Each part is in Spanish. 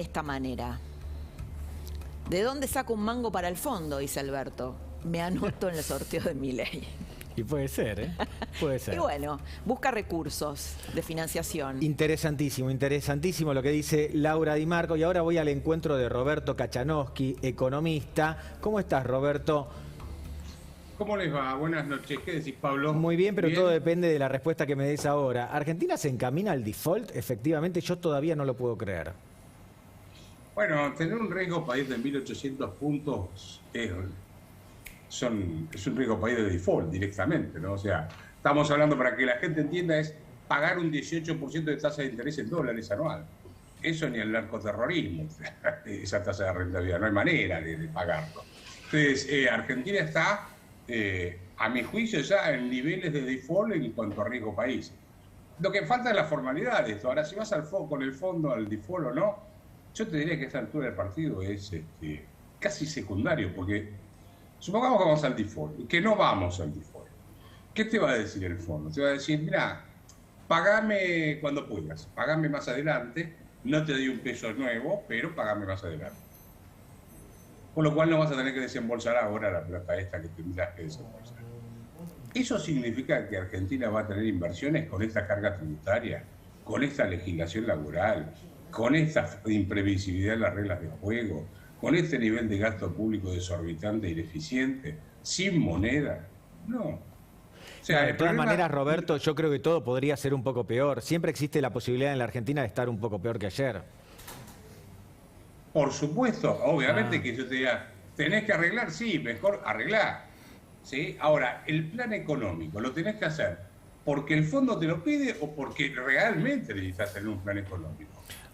esta manera. ¿De dónde saco un mango para el fondo? Dice Alberto. Me anoto en el sorteo de Milei. Y puede ser, ¿eh? Puede ser. Y bueno, busca recursos de financiación. Interesantísimo, interesantísimo lo que dice Laura Di Marco. Y ahora voy al encuentro de Roberto Kachanowski, economista. ¿Cómo estás, Roberto? ¿Cómo les va? Buenas noches. ¿Qué decís, Pablo? Muy bien, pero ¿Bien? todo depende de la respuesta que me des ahora. ¿Argentina se encamina al default? Efectivamente, yo todavía no lo puedo creer. Bueno, tener un riesgo país de 1.800 puntos es un riesgo país de default directamente, ¿no? O sea, estamos hablando, para que la gente entienda, es pagar un 18% de tasa de interés en dólares anual. Eso ni el narcoterrorismo, esa tasa de rentabilidad, no hay manera de pagarlo. Entonces, Argentina está, a mi juicio, ya en niveles de default en cuanto a riesgo país. Lo que falta es la formalidad de esto. Ahora, si vas con el fondo al default o no, yo te diría que a esta altura del partido es casi secundario, porque supongamos que vamos al default, que no vamos al default. ¿Qué te va a decir el fondo? Te va a decir, mira, pagame cuando puedas, pagame más adelante, no te doy un peso nuevo, pero pagame más adelante. Con lo cual no vas a tener que desembolsar ahora la plata esta que tendrás que desembolsar. ¿Eso significa que Argentina va a tener inversiones con esta carga tributaria, con esta legislación laboral, con esta imprevisibilidad en las reglas de juego, con este nivel de gasto público desorbitante y deficiente, sin moneda? No. O sea, De todas maneras, Roberto, yo creo que todo podría ser un poco peor. Siempre existe la posibilidad en la Argentina de estar un poco peor que ayer. Por supuesto, obviamente que yo te diga, tenés que arreglar, sí, mejor arreglar. ¿Sí? Ahora, el plan económico lo tenés que hacer porque el fondo te lo pide o porque realmente necesitas tener un plan económico.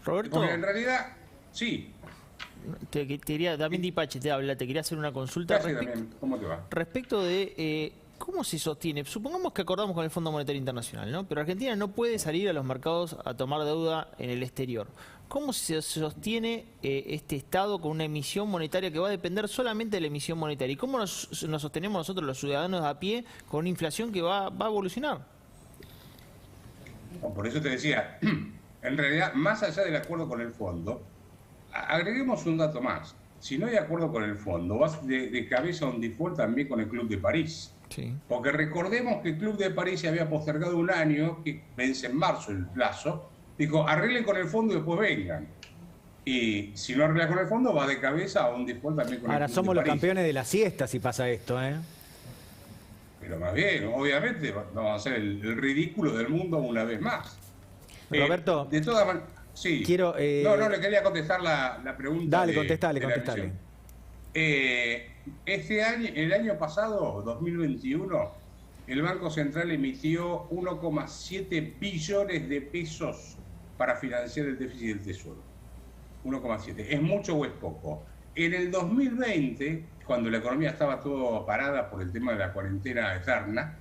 Roberto, Porque en realidad, sí. te quería, también Dipache te habla, te quería hacer una consulta ¿Cómo te va? respecto de cómo se sostiene. Supongamos que acordamos con el Fondo Monetario Internacional, ¿no? Pero Argentina no puede salir a los mercados a tomar deuda en el exterior. ¿Cómo se sostiene este Estado con una emisión monetaria que va a depender solamente de la emisión monetaria? ¿Y cómo nos sostenemos nosotros, los ciudadanos a pie, con una inflación que va a evolucionar? Por eso te decía, en realidad, más allá del acuerdo con el fondo, agreguemos un dato más. Si no hay acuerdo con el fondo, vas de cabeza a un default también con el Club de París. Sí. Porque recordemos que el Club de París se había postergado un año, que vence en marzo el plazo. Dijo, arreglen con el fondo y después vengan. Y si no arreglas con el fondo, va de cabeza a un default también con el Club de París. Ahora somos los campeones de la siesta si pasa esto, ¿eh? Pero más bien, obviamente, vamos a hacer el ridículo del mundo una vez más. Roberto, de todas maneras, sí. quiero... No, le quería contestar la pregunta. Dale, contestale. Este año, el año pasado, 2021, el Banco Central emitió 1,7 billones de pesos para financiar el déficit del Tesoro. 1,7. ¿Es mucho o es poco? En el 2020, cuando la economía estaba todo parada por el tema de la cuarentena eterna,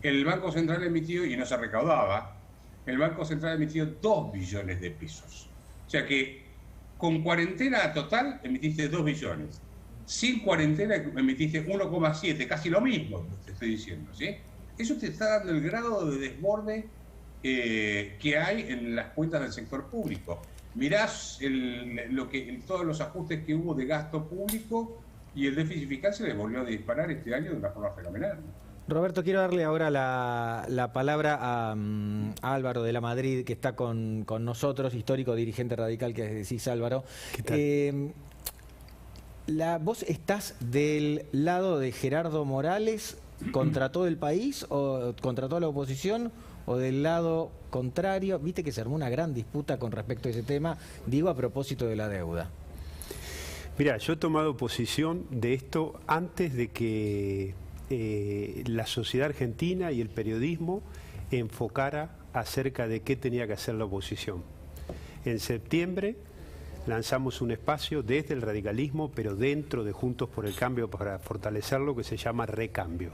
el Banco Central emitió, y no se recaudaba, el Banco Central emitió 2 billones de pesos. O sea que con cuarentena total emitiste 2 billones. Sin cuarentena emitiste 1,7, casi lo mismo, te estoy diciendo, ¿sí? Eso te está dando el grado de desborde que hay en las cuentas del sector público. Mirás todos los ajustes que hubo de gasto público y el déficit fiscal se le volvió a disparar este año de una forma fenomenal. Roberto, quiero darle ahora la palabra a Álvaro de la Madrid, que está con nosotros, histórico dirigente radical, que decís, Álvaro. ¿Qué tal? ¿Vos estás del lado de Gerardo Morales contra todo el país o contra toda la oposición o del lado contrario? Viste que se armó una gran disputa con respecto a ese tema, digo a propósito de la deuda. Mira, yo he tomado posición de esto antes de que la sociedad argentina y el periodismo enfocara acerca de qué tenía que hacer la oposición. En septiembre lanzamos un espacio desde el radicalismo, pero dentro de Juntos por el Cambio, para fortalecerlo, que se llama Recambio,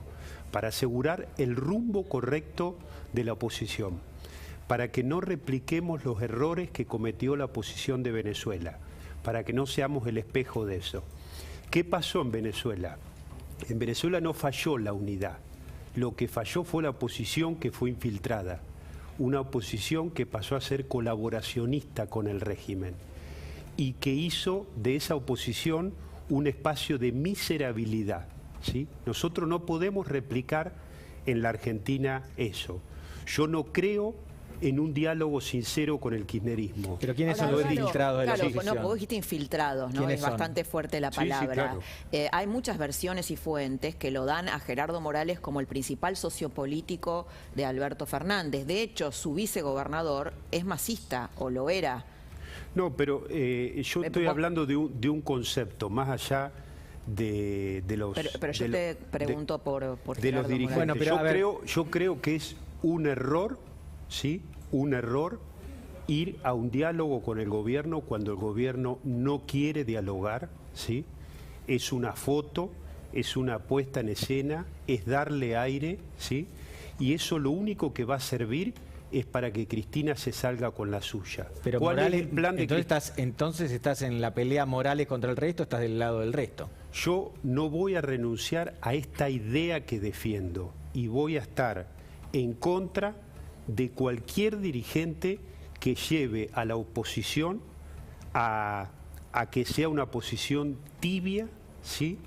para asegurar el rumbo correcto de la oposición, para que no repliquemos los errores que cometió la oposición de Venezuela, para que no seamos el espejo de eso. ¿Qué pasó en Venezuela? En Venezuela no falló la unidad, lo que falló fue la oposición que fue infiltrada, una oposición que pasó a ser colaboracionista con el régimen. y que hizo de esa oposición un espacio de miserabilidad, ¿sí? Nosotros no podemos replicar en la Argentina eso. Yo no creo en un diálogo sincero con el kirchnerismo. Pero ¿quiénes son Ahora, los infiltrados de la claro, oposición? no, vos dijiste infiltrados, ¿no? ¿Quiénes Es son? bastante fuerte la Sí, sí, palabra. claro. Hay muchas versiones y fuentes que lo dan a Gerardo Morales como el principal sociopolítico de Alberto Fernández. De hecho, su vicegobernador es masista, o lo era. No, pero yo estoy hablando de un concepto, más allá de los... Pero yo te pregunto por de Gerardo los dirigentes. Morales. Bueno, pero a ver. Yo creo que es un error, ¿sí? Un error ir a un diálogo con el gobierno cuando el gobierno no quiere dialogar, ¿sí? Es una foto, es una puesta en escena, es darle aire, ¿sí? Y eso lo único que va a servir es para que Cristina se salga con la suya. Pero ¿Cuál Morales, es el plan de entonces estás en la pelea Morales contra el resto, estás del lado del resto. Yo no voy a renunciar a esta idea que defiendo y voy a estar en contra de cualquier dirigente que lleve a la oposición a que sea una posición tibia, ¿sí?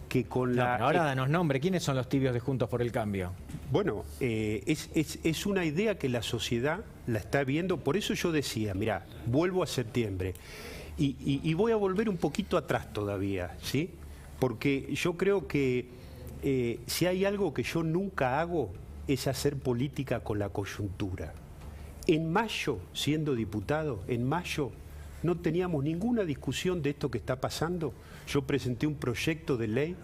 Que con No, la... pero ahora danos nombre, ¿quiénes son los tibios de Juntos por el Cambio? Bueno, es una idea que la sociedad la está viendo, por eso yo decía, mirá, vuelvo a septiembre y voy a volver un poquito atrás todavía, ¿sí? Porque yo creo que si hay algo que yo nunca hago es hacer política con la coyuntura. En mayo, siendo diputado, en mayo no teníamos ninguna discusión de esto que está pasando. Yo presenté un proyecto de ley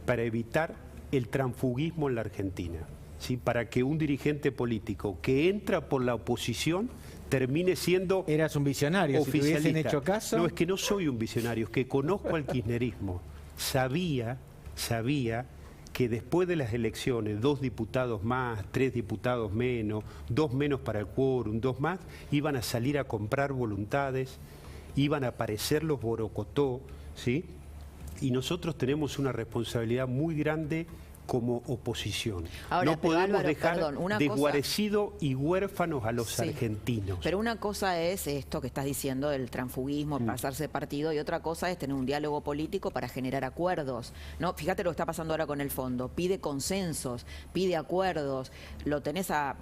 para evitar el transfugismo en la Argentina, ¿sí? Para que un dirigente político que entra por la oposición termine siendo Eras un visionario, si te hubiesen oficialista. hecho caso. No, es que no soy un visionario, es que conozco al kirchnerismo. Sabía que después de las elecciones, 2 diputados más, 3 diputados menos, 2 menos para el quórum, 2 más, iban a salir a comprar voluntades, iban a aparecer los borocotó, ¿sí? Y nosotros tenemos una responsabilidad muy grande como oposición. Ahora, no pero podemos Álvaro, dejar perdón, una desguarecidos y huérfanos a los Sí. argentinos. Pero una cosa es esto que estás diciendo del transfugismo, pasarse de partido, y otra cosa es tener un diálogo político para generar acuerdos, ¿no? Fíjate lo que está pasando ahora con el fondo. Pide consensos, pide acuerdos. Lo tenés a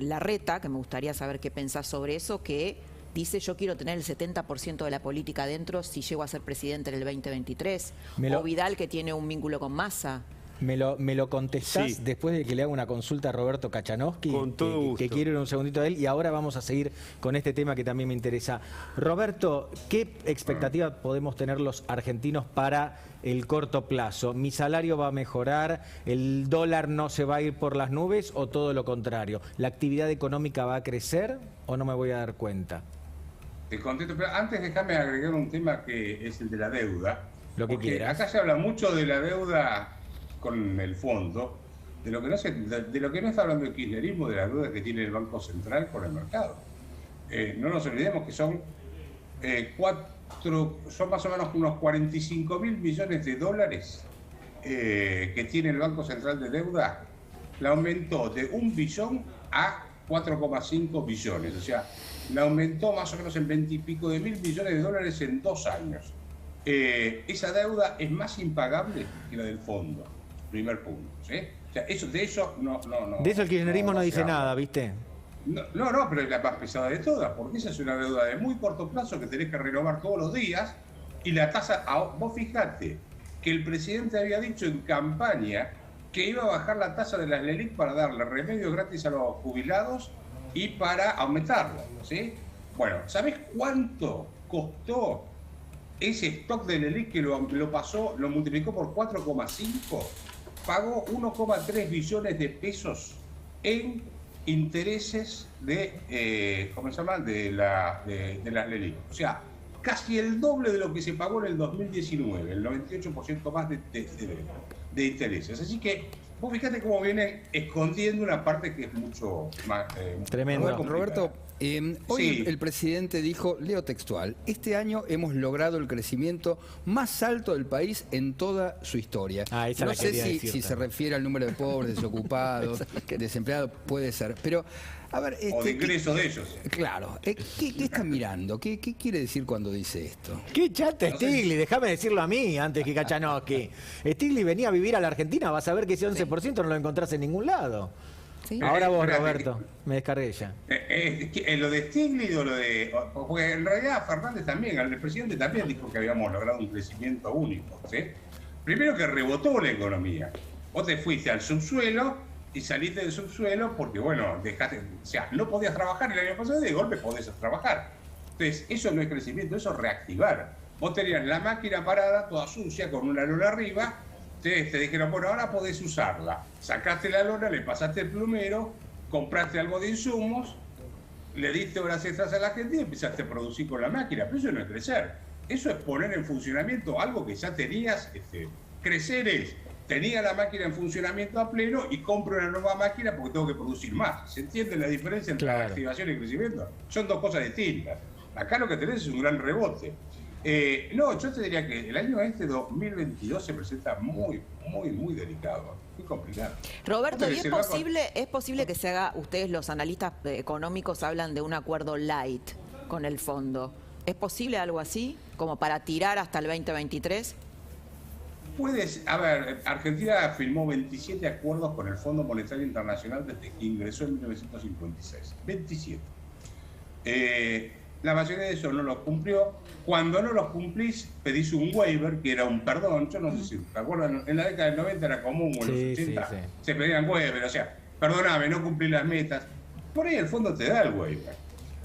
Larreta, que me gustaría saber qué pensás sobre eso, que dice: yo quiero tener el 70% de la política adentro si llego a ser presidente en el 2023. O Vidal, que tiene un vínculo con Massa. Me lo contestás Sí. después de que le haga una consulta a Roberto Kachanowski, Con todo gusto. que quiero ir un segundito de él, y ahora vamos a seguir con este tema que también me interesa. Roberto, ¿qué expectativa podemos tener los argentinos para el corto plazo? ¿Mi salario va a mejorar? ¿El dólar no se va a ir por las nubes o todo lo contrario? ¿La actividad económica va a crecer o no me voy a dar cuenta? Te contesto, pero antes déjame agregar un tema que es el de la deuda. Lo que Porque quieras. acá se habla mucho de la deuda con el fondo, de lo que no está hablando el kirchnerismo, de la deuda que tiene el Banco Central con el mercado. No nos olvidemos que son más o menos unos 45.000 millones de dólares que tiene el Banco Central de deuda. La aumentó de 1 billón a 4,5 billones, o sea, la aumentó más o menos en 20 y pico de mil millones de dólares en 2 años. Esa deuda es más impagable que la del fondo, primer punto, ¿sí? O sea, de eso no. De eso el kirchnerismo no se dice habla. nada, ¿viste? No, pero es la más pesada de todas, porque esa es una deuda de muy corto plazo que tenés que renovar todos los días, y la tasa, vos fijate que el presidente había dicho en campaña que iba a bajar la tasa de las LELIC para darle remedios gratis a los jubilados y para aumentarla, ¿sí? Bueno, ¿sabés cuánto costó ese stock de LELIC que lo multiplicó por 4,5? Pagó 1,3 billones de pesos en intereses de, ¿cómo se llama?, de las LELIC. O sea, casi el doble de lo que se pagó en el 2019, el 98% más de intereses. Así que vos fíjate cómo vienen escondiendo una parte que es mucho más... Tremendo. más complicada. Roberto, Hoy Sí. el presidente dijo, leo textual, este año hemos logrado el crecimiento más alto del país en toda su historia. Esa No la sé quería si, decir si se también. refiere al número de pobres, desocupados, desempleados, puede ser. Pero, a ver... O de ingresos de ellos. Claro, ¿qué está mirando? ¿Qué quiere decir cuando dice esto? Qué chata No sé. Stiglitz, déjame decirlo a mí antes que Kachanowski. Stiglitz venía a vivir a la Argentina, vas a ver que ese 11% no lo encontrás en ningún lado. Sí. Ahora vos, espérate, Roberto, me descargué ya. ¿Lo de Stiglitz o lo de...? Porque en realidad Fernández también, el presidente también dijo que habíamos logrado un crecimiento único, ¿sí? Primero que rebotó la economía. Vos te fuiste al subsuelo y saliste del subsuelo porque, bueno, dejaste... O sea, no podías trabajar el año pasado y de golpe podés trabajar. Entonces, eso no es crecimiento, eso es reactivar. Vos tenías la máquina parada, toda sucia, con una lona arriba. Entonces te dijeron, bueno, ahora podés usarla. Sacaste la lona, le pasaste el plumero, compraste algo de insumos, le diste horas extras a la gente y empezaste a producir con la máquina. Pero eso no es crecer. Eso es poner en funcionamiento algo que ya tenías. Crecer es, tenía la máquina en funcionamiento a pleno y compro una nueva máquina porque tengo que producir más. ¿Se entiende la diferencia entre Claro. activación y crecimiento? Son dos cosas distintas. Acá lo que tenés es un gran rebote. No, yo te diría que el año 2022 se presenta muy delicado, muy complicado. Roberto, Porque ¿y se va con- es posible que se haga, ustedes los analistas económicos hablan de un acuerdo light con el fondo? ¿Es posible algo así, como para tirar hasta el 2023? A ver, Argentina firmó 27 acuerdos con el Fondo Monetario Internacional desde que ingresó en 1956. 27. La mayoría de eso no los cumplió. Cuando no los cumplís, pedís un waiver, que era un perdón. Yo no sé si te acuerdan, en la década del 90 era común, o en Sí, los 80 sí, sí. se pedían waiver. O sea, perdóname, no cumplí las metas. Por ahí el fondo te da el waiver.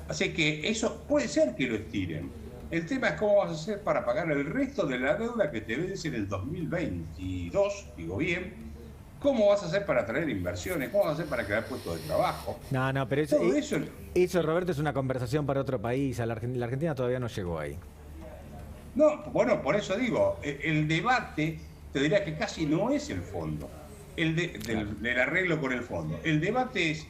Así que eso puede ser que lo estiren. El tema es cómo vas a hacer para pagar el resto de la deuda que te vence en el 2022, digo bien. ¿Cómo vas a hacer para traer inversiones? ¿Cómo vas a hacer para crear puestos de trabajo? No, pero Todo eso... eso, Roberto, es una conversación para otro país. La Argentina todavía no llegó ahí. No, bueno, por eso digo, el debate, te diría que casi no es el fondo, del arreglo con el fondo. El debate es,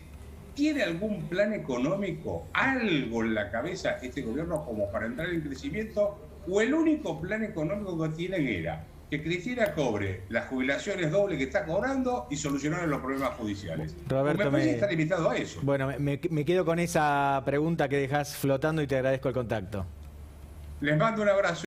¿tiene algún plan económico, algo en la cabeza este gobierno como para entrar en crecimiento? ¿O el único plan económico que tienen era que Cristina cobre las jubilaciones dobles que está cobrando y solucionar los problemas judiciales? Roberto, me parece que está limitado a eso. Bueno, me quedo con esa pregunta que dejás flotando y te agradezco el contacto. Les mando un abrazo.